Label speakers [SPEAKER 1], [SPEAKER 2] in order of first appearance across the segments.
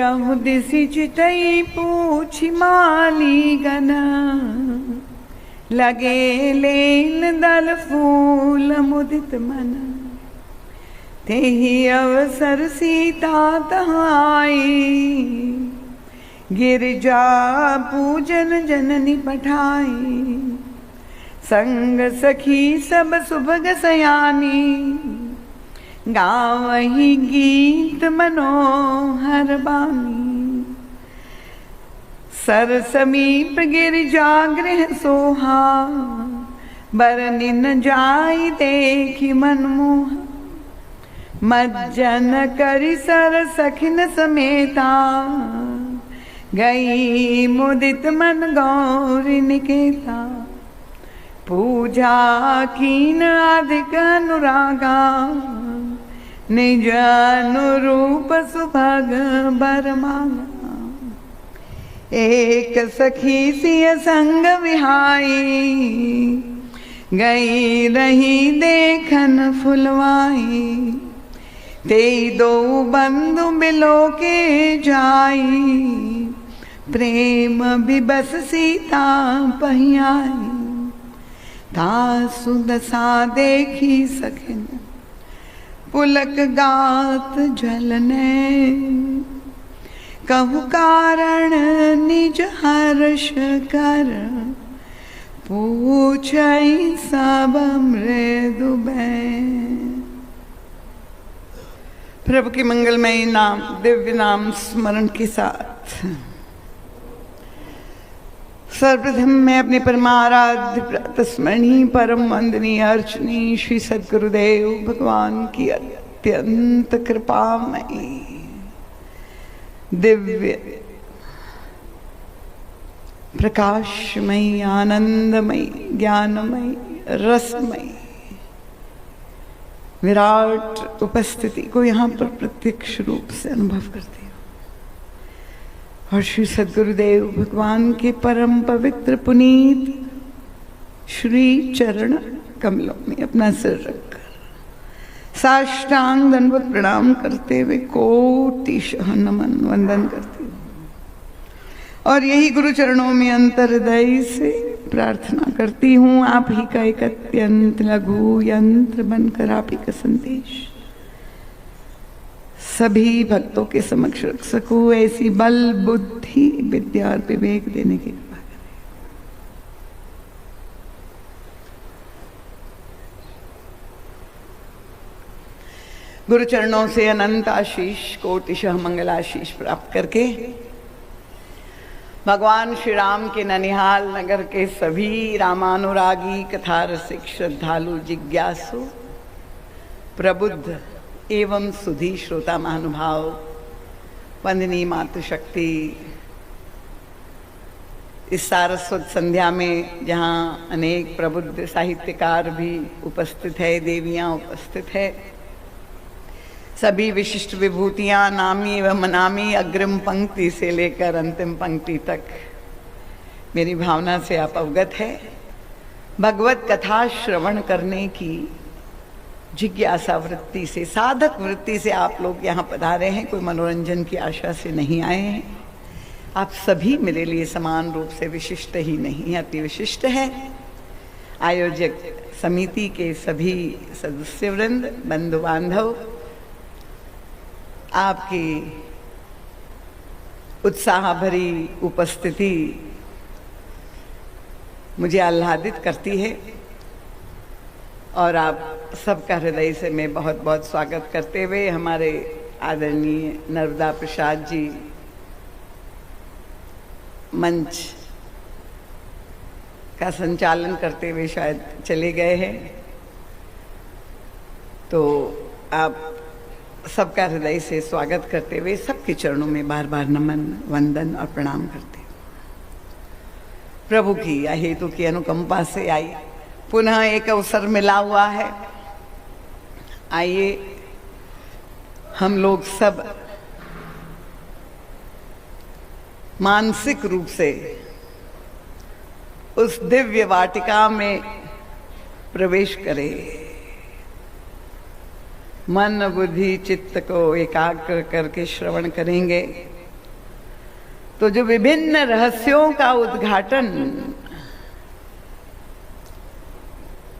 [SPEAKER 1] चहुदिसि चितई पूछि माली गन, लगे लेन दल फूल मुदित मन। तेहि अवसर सीता तहाई, गिरजा पूजन जननी पठाई। संग सखी सब सुभग सयानी, गावहि गीत मनोहर बानी। सर समीप गिरजा गृह सोहा, बरनिन जाई देखि मनमोहा। मज्जन करि सर सखिन समेता, गई मुदित मन गौरी निकेता। पूजा कीन अधिक अनुरागा, निज अनुरूप सुभग बर मांगा। एक सखी सिय संग विहाई, गई रही देखन फुलवाई। ते दो बंधु बिलो के जाई, प्रेम बिबस सीता पहियाई। तासु दशा देखी सखिन, पुलक गात जलने। कहु कारण निज हर्ष कर, पूछई सब मृदु बैन। प्रभु के मंगलमय नाम दिव्य नाम स्मरण के साथ सर्वप्रथम मैं अपने परमाराध्य प्रातस्मरणीय परम वंदनीय अर्चनीय श्री सद्गुरुदेव भगवान की अत्यंत कृपामयी दिव्य प्रकाशमयी आनंदमयी ज्ञानमयी रसमयी विराट उपस्थिति को यहाँ पर प्रत्यक्ष रूप से अनुभव करती हूँ। और श्री सद्गुरुदेव भगवान के परम पवित्र पुनीत श्री चरण कमलों में अपना सिर रखकर साष्टांग दंडवत प्रणाम करते हुए कोटिशः नमन वंदन करती हूँ। और यही गुरु चरणों में अंतर्हृदय से प्रार्थना करती हूँ, आप ही का एक अत्यंत लघु यंत्र बनकर आप ही का संदेश सभी भक्तों के समक्ष रख सकूं, ऐसी बल बुद्धि विद्या और विवेक देने की कृपा करें। गुरु चरणों से अनंत आशीष कोटिशः मंगलाशीष प्राप्त करके भगवान श्री राम के ननिहाल नगर के सभी रामानुरागी कथा रसिक श्रद्धालु जिज्ञासु प्रबुद्ध एवं सुधी श्रोता महानुभाव वंदनीय मातृशक्ति, इस सारस्वत संध्या में जहाँ अनेक प्रबुद्ध साहित्यकार भी उपस्थित है, देवियाँ उपस्थित है, सभी विशिष्ट विभूतियाँ नामी एवं अनामी अग्रिम पंक्ति से लेकर अंतिम पंक्ति तक मेरी भावना से आप अवगत है। भगवत कथा श्रवण करने की जिज्ञासा वृत्ति से, साधक वृत्ति से आप लोग यहाँ पधारे हैं, कोई मनोरंजन की आशा से नहीं आए हैं। आप सभी मेरे लिए समान रूप से विशिष्ट ही नहीं, अति विशिष्ट है। आयोजक समिति के सभी सदस्य वृंद, बंधु बांधव, आपकी उत्साह भरी उपस्थिति मुझे आह्लादित करती है और आप सबका हृदय से मैं बहुत बहुत स्वागत करते हुए हमारे आदरणीय नर्मदा प्रसाद जी मंच का संचालन करते हुए शायद चले गए हैं, तो आप सबका हृदय से स्वागत करते हुए सबके चरणों में बार बार नमन वंदन और प्रणाम करते हैं। प्रभु की अहेतु की अनुकंपा से आई पुनः एक अवसर मिला हुआ है। आइए हम लोग सब मानसिक रूप से उस दिव्य वाटिका में प्रवेश करें। मन बुद्धि चित्त को एकाग्र करके श्रवण करेंगे तो जो विभिन्न रहस्यों का उद्घाटन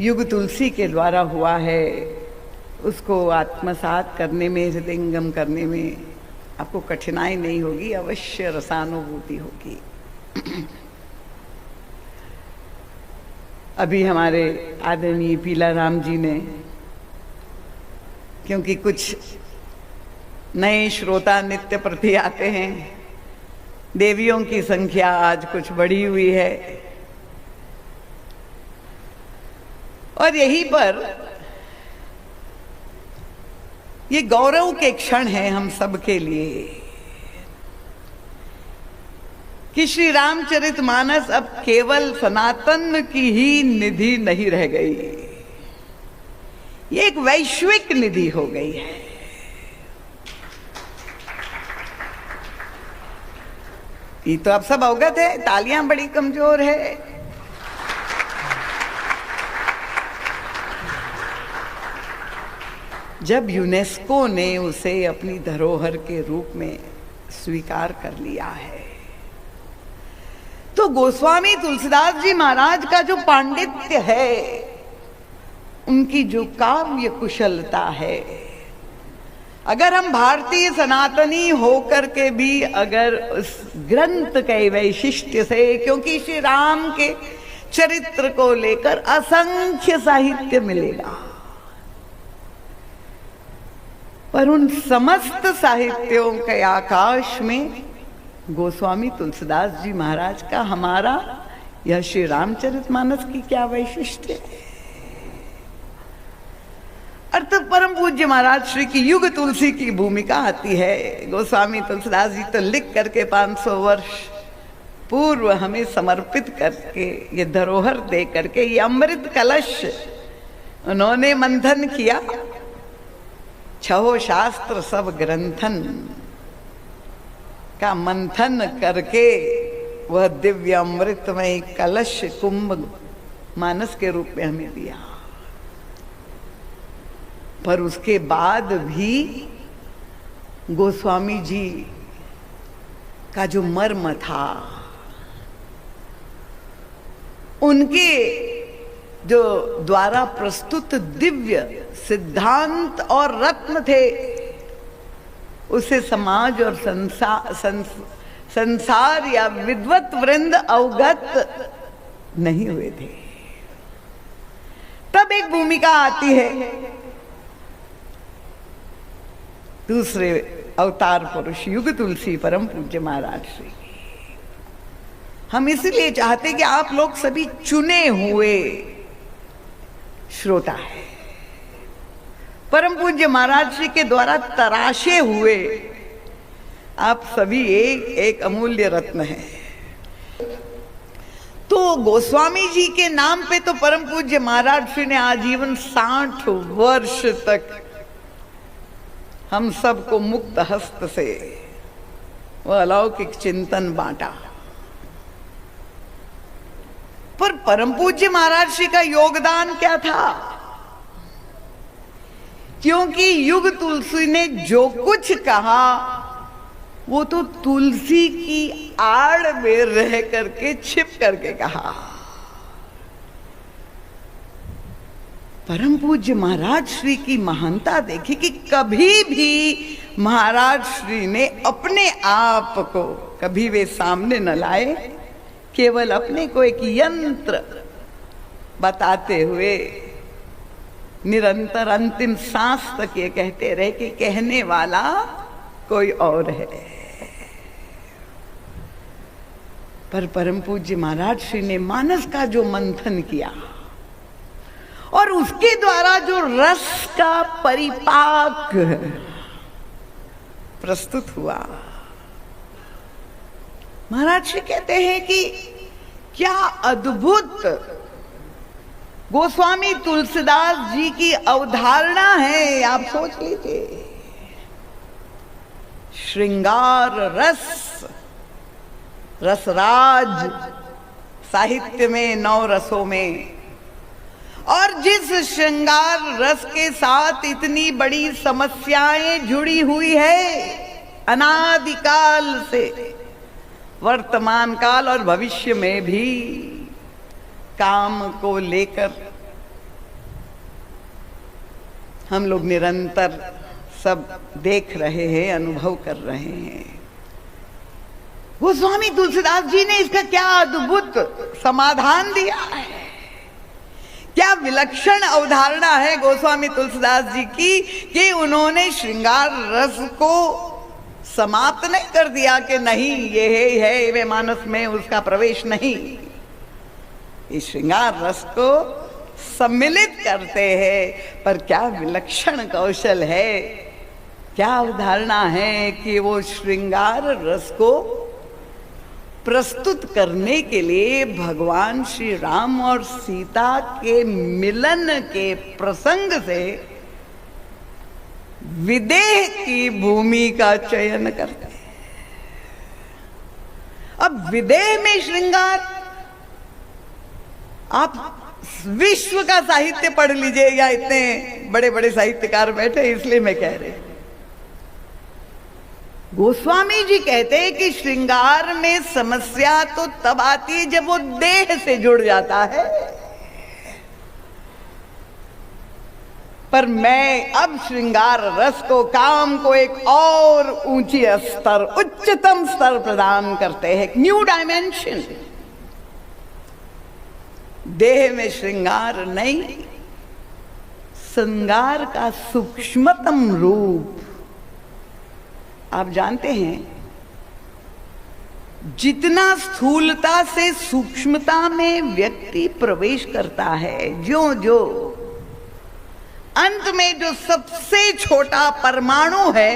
[SPEAKER 1] युग तुलसी के द्वारा हुआ है, उसको आत्मसात करने में, हृदयंगम करने में आपको कठिनाई नहीं होगी, अवश्य रसानुभूति होगी। अभी हमारे आदरणीय पीलाराम जी ने, क्योंकि कुछ नए श्रोता नित्य प्रति आते हैं, देवियों की संख्या आज कुछ बढ़ी हुई है, और यहीं पर ये गौरव के क्षण है हम सब के लिए कि श्री रामचरितमानस अब केवल सनातन की ही निधि नहीं रह गई, ये एक वैश्विक निधि हो गई है। ये तो आप सब अवगत है, तालियां बड़ी कमजोर है। जब यूनेस्को ने उसे अपनी धरोहर के रूप में स्वीकार कर लिया है, तो गोस्वामी तुलसीदास जी महाराज का जो पांडित्य है, उनकी जो काव्य कुशलता है, अगर हम भारतीय सनातनी होकर के भी अगर उस ग्रंथ के वैशिष्ट्य से, क्योंकि श्री राम के चरित्र को लेकर असंख्य साहित्य मिलेगा, पर उन समस्त साहित्यों के आकाश में गोस्वामी तुलसीदास जी महाराज का, हमारा यह श्री रामचरितमानस की क्या वैशिष्ट्य है। अर्थात परम पूज्य महाराज श्री की युग तुलसी की भूमिका आती है। गोस्वामी तुलसीदास जी तो लिख करके 500 वर्ष पूर्व हमें समर्पित करके, ये धरोहर दे करके, ये अमृत कलश उन्होंने मंथन किया। छहो शास्त्र सब ग्रंथन का मंथन करके वह दिव्य अमृतमय कलश कुंभ मानस के रूप में हमें दिया। पर उसके बाद भी गोस्वामी जी का जो मर्म था, उनके जो द्वारा प्रस्तुत दिव्य सिद्धांत और रत्न थे, उसे समाज और संसार या विद्वत वृंद अवगत नहीं हुए थे। तब एक भूमिका आती है दूसरे अवतार पुरुष युग तुलसी परम पूज्य महाराज श्री। हम इसलिए चाहते कि आप लोग सभी चुने हुए श्रोता है, परम पूज्य महाराज श्री के द्वारा तराशे हुए आप सभी एक एक अमूल्य रत्न है। तो गोस्वामी जी के नाम पे तो परम पूज्य महाराज श्री ने आजीवन 60 वर्ष तक हम सबको मुक्त हस्त से वह अलौकिक चिंतन बांटा। पर परम पूज्य महाराज श्री का योगदान क्या था? क्योंकि युग तुलसी ने जो कुछ कहा वो तो तुलसी की आड़ में रह करके, छिप करके कहा। परम पूज्य महाराज श्री की महानता देखी कि कभी भी महाराज श्री ने अपने आप को कभी वे सामने न लाए, केवल अपने को एक यंत्र बताते हुए निरंतर अंतिम सांस तक ये कहते रहे कि कहने वाला कोई और है। पर परम पूज्य महाराज श्री ने मानस का जो मंथन किया और उसके द्वारा जो रस का परिपाक प्रस्तुत हुआ, महाराज श्री कहते हैं कि क्या अद्भुत गोस्वामी तुलसीदास जी की अवधारणा है। आप सोच लीजिए, श्रृंगार रस, रसराज साहित्य में 9 रसों में, और जिस श्रृंगार रस के साथ इतनी बड़ी समस्याएं जुड़ी हुई है अनादिकाल से, वर्तमान काल और भविष्य में भी काम को लेकर हम लोग निरंतर सब देख रहे हैं, अनुभव कर रहे हैं। गोस्वामी तुलसीदास जी ने इसका क्या अद्भुत समाधान दिया है, क्या विलक्षण अवधारणा है गोस्वामी तुलसीदास जी की, कि उन्होंने श्रृंगार रस को समाप्त नहीं कर दिया कि नहीं ये है वे मानस में उसका प्रवेश नहीं। इस श्रृंगार रस को सम्मिलित करते हैं, पर क्या विलक्षण कौशल है, क्या अवधारणा है कि वो श्रृंगार रस को प्रस्तुत करने के लिए भगवान श्री राम और सीता के मिलन के प्रसंग से विदेह की भूमि का चयन करते हैं। अब विदेह में श्रृंगार, आप विश्व का साहित्य पढ़ लीजिए, या इतने बड़े बड़े साहित्यकार बैठे इसलिए मैं कह रही। गोस्वामी जी कहते हैं कि श्रृंगार में समस्या तो तब आती है जब वो देह से जुड़ जाता है, पर मैं अब श्रृंगार रस को, काम को एक और ऊंची स्तर, उच्चतम स्तर प्रदान करते हैं, न्यू डायमेंशन। देह में श्रृंगार नहीं, श्रृंगार का सूक्ष्मतम रूप। आप जानते हैं जितना स्थूलता से सूक्ष्मता में व्यक्ति प्रवेश करता है, ज्यों ज्यों अंत में जो सबसे छोटा परमाणु है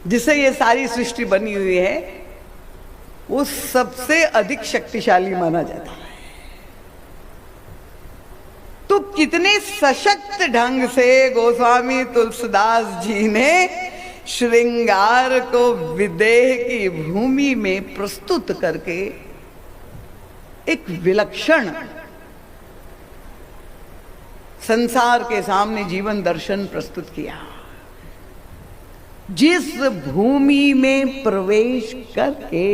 [SPEAKER 1] जिससे ये सारी सृष्टि बनी हुई है, वो सबसे अधिक शक्तिशाली माना जाता है। तो कितने सशक्त ढंग से गोस्वामी तुलसीदास जी ने श्रृंगार को विदेह की भूमि में प्रस्तुत करके एक विलक्षण संसार के सामने जीवन दर्शन प्रस्तुत किया। जिस भूमि में प्रवेश करके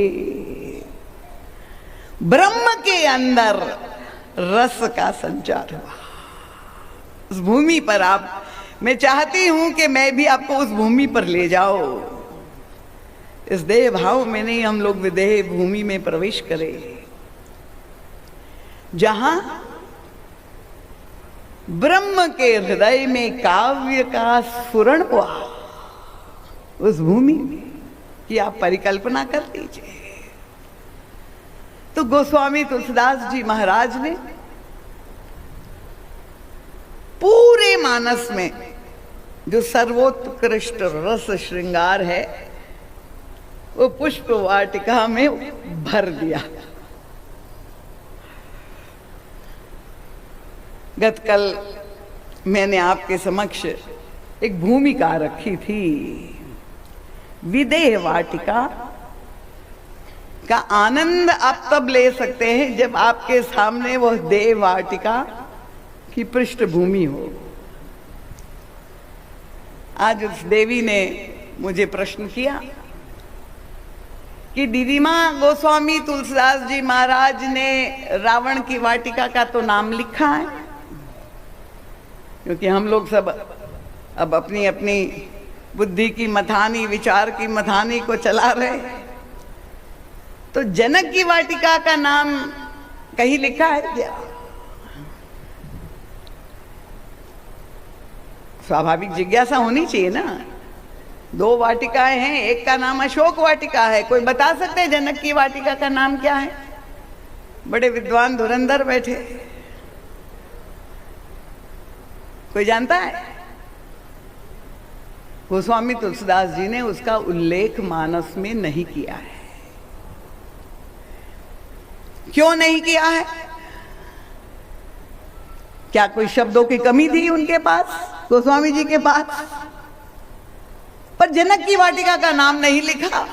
[SPEAKER 1] ब्रह्म के अंदर रस का संचार हुआ, उस भूमि पर आप, मैं चाहती हूं कि मैं भी आपको उस भूमि पर ले जाओ। इस देह भाव में नहीं, हम लोग विदेह भूमि में प्रवेश करें, जहां ब्रह्म के हृदय में काव्य का स्फुरण हुआ। उस भूमि की आप परिकल्पना कर लीजिए। तो गोस्वामी तुलसीदास जी महाराज ने पूरे मानस में जो सर्वोत्कृष्ट रस श्रृंगार है वो पुष्प वाटिका में भर दिया। गतकल मैंने आपके समक्ष एक भूमिका रखी थी। विदेह वाटिका का आनंद आप तब ले सकते हैं जब आपके सामने वह देह वाटिका की पृष्ठभूमि हो। आज उस देवी ने मुझे प्रश्न किया कि दीदी माँ, गोस्वामी तुलसीदास जी महाराज ने रावण की वाटिका का तो नाम लिखा है, क्योंकि हम लोग सब अब अपनी अपनी बुद्धि की मथानी, विचार की मथानी को चला रहे, तो जनक की वाटिका का नाम कहीं लिखा है क्या? स्वाभाविक जिज्ञासा होनी चाहिए ना। दो वाटिकाएं हैं, एक का नाम अशोक वाटिका है। कोई बता सकते हैं जनक की वाटिका का नाम क्या है? बड़े विद्वान धुरंधर बैठे, कोई जानता है? गोस्वामी तुलसीदास जी ने उसका उल्लेख मानस में नहीं किया है। क्यों नहीं किया है? क्या कोई शब्दों की कमी थी उनके पास, गोस्वामी जी के पास? पर जनक की वाटिका का नाम नहीं लिखा।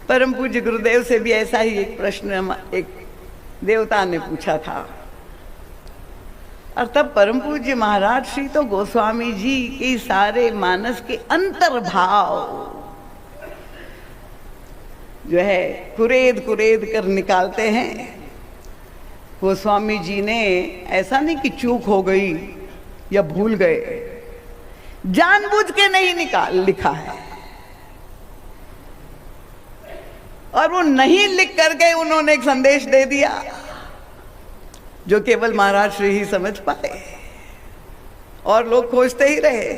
[SPEAKER 1] परम पूज्य गुरुदेव से भी ऐसा ही एक प्रश्न एक देवता ने पूछा था, और तब परम पूज्य महाराज श्री तो गोस्वामी जी के सारे मानस के अंतर्भाव जो है कुरेद कुरेद कर निकालते हैं। गोस्वामी जी ने ऐसा नहीं कि चूक हो गई या भूल गए, जानबूझ के नहीं लिखा है, और वो नहीं लिख करके उन्होंने एक संदेश दे दिया जो केवल महाराज श्री ही समझ पाए, और लोग खोजते ही रहे।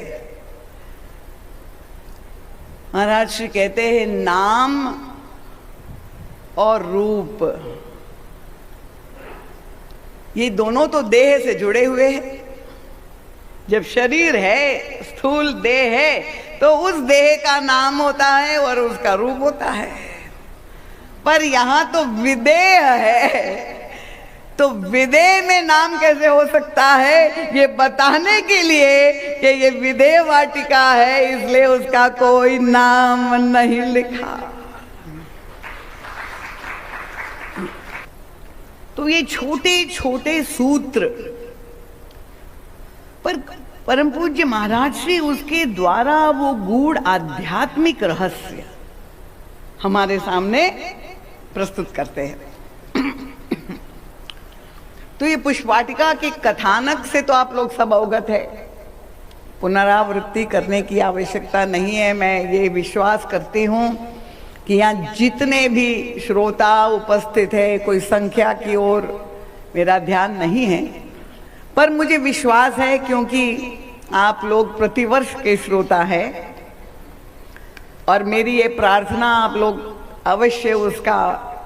[SPEAKER 1] महाराज श्री कहते हैं नाम और रूप ये दोनों तो देह से जुड़े हुए हैं। जब शरीर है, स्थूल देह है, तो उस देह का नाम होता है और उसका रूप होता है। पर यहां तो विदेह है, तो विदेह में नाम कैसे हो सकता है, ये बताने के लिए कि ये विदेह वाटिका है, इसलिए उसका कोई नाम नहीं लिखा। तो ये छोटे छोटे सूत्र पर परम पूज्य महाराज श्री उसके द्वारा वो गूढ़ आध्यात्मिक रहस्य हमारे सामने प्रस्तुत करते हैं। तो ये पुष्पवाटिका के कथानक से तो आप लोग सब अवगत है, पुनरावृत्ति करने की आवश्यकता नहीं है। मैं ये विश्वास करती हूँ कि यहाँ जितने भी श्रोता उपस्थित है, कोई संख्या की ओर मेरा ध्यान नहीं है, पर मुझे विश्वास है क्योंकि आप लोग प्रतिवर्ष के श्रोता है, और मेरी ये प्रार्थना आप लोग अवश्य उसका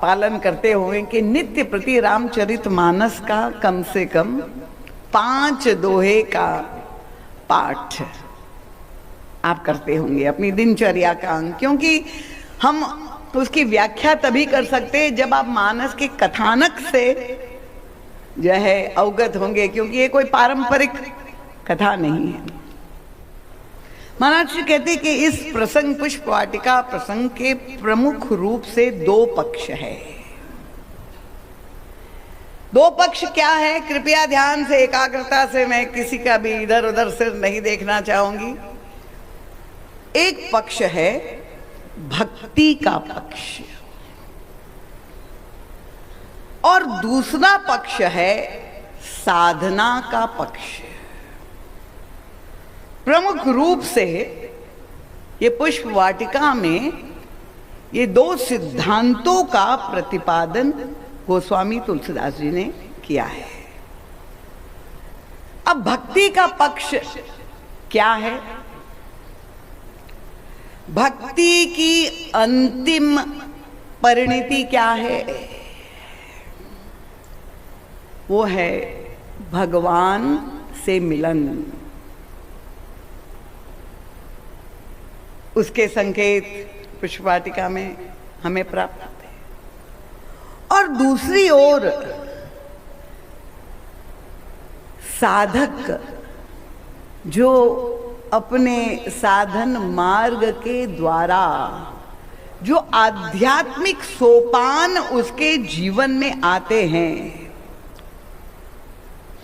[SPEAKER 1] पालन करते होंगे कि नित्य प्रति रामचरितमानस का कम से कम 5 दोहे का पाठ आप करते होंगे अपनी दिनचर्या का अंग, क्योंकि हम उसकी व्याख्या तभी कर सकते हैं जब आप मानस के कथानक से जो है अवगत होंगे, क्योंकि ये कोई पारंपरिक कथा नहीं है। महाराज जी कहते हैं कि इस प्रसंग पुष्पवाटिका प्रसंग के प्रमुख रूप से 2 पक्ष है। 2 पक्ष क्या है, कृपया ध्यान से एकाग्रता से, मैं किसी का भी इधर उधर सिर नहीं देखना चाहूंगी। एक पक्ष है भक्ति का पक्ष और दूसरा पक्ष है साधना का पक्ष। प्रमुख रूप से ये पुष्पवाटिका में ये 2 सिद्धांतों का प्रतिपादन गोस्वामी तुलसीदास जी ने किया है। अब भक्ति का पक्ष क्या है? भक्ति की अंतिम परिणति क्या है? वो है भगवान से मिलन। उसके संकेत पुष्पवाटिका में हमें प्राप्त होते हैं। और दूसरी ओर साधक जो अपने साधन मार्ग के द्वारा जो आध्यात्मिक सोपान उसके जीवन में आते हैं,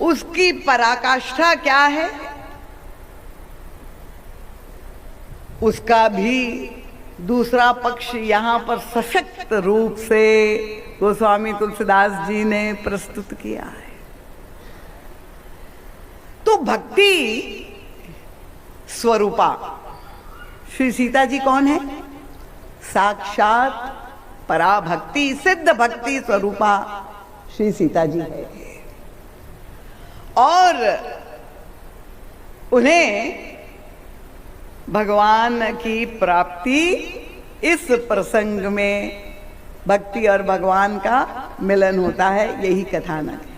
[SPEAKER 1] उसकी पराकाष्ठा क्या है? उसका भी दूसरा पक्ष यहाँ पर सशक्त रूप से गोस्वामी तुलसीदास जी ने प्रस्तुत किया है। तो भक्ति स्वरूपा श्री सीता जी कौन है? साक्षात पराभक्ति सिद्ध भक्ति स्वरूपा श्री सीता जी है, और उन्हें भगवान की प्राप्ति इस प्रसंग में भक्ति और भगवान का मिलन होता है, यही कथानक है।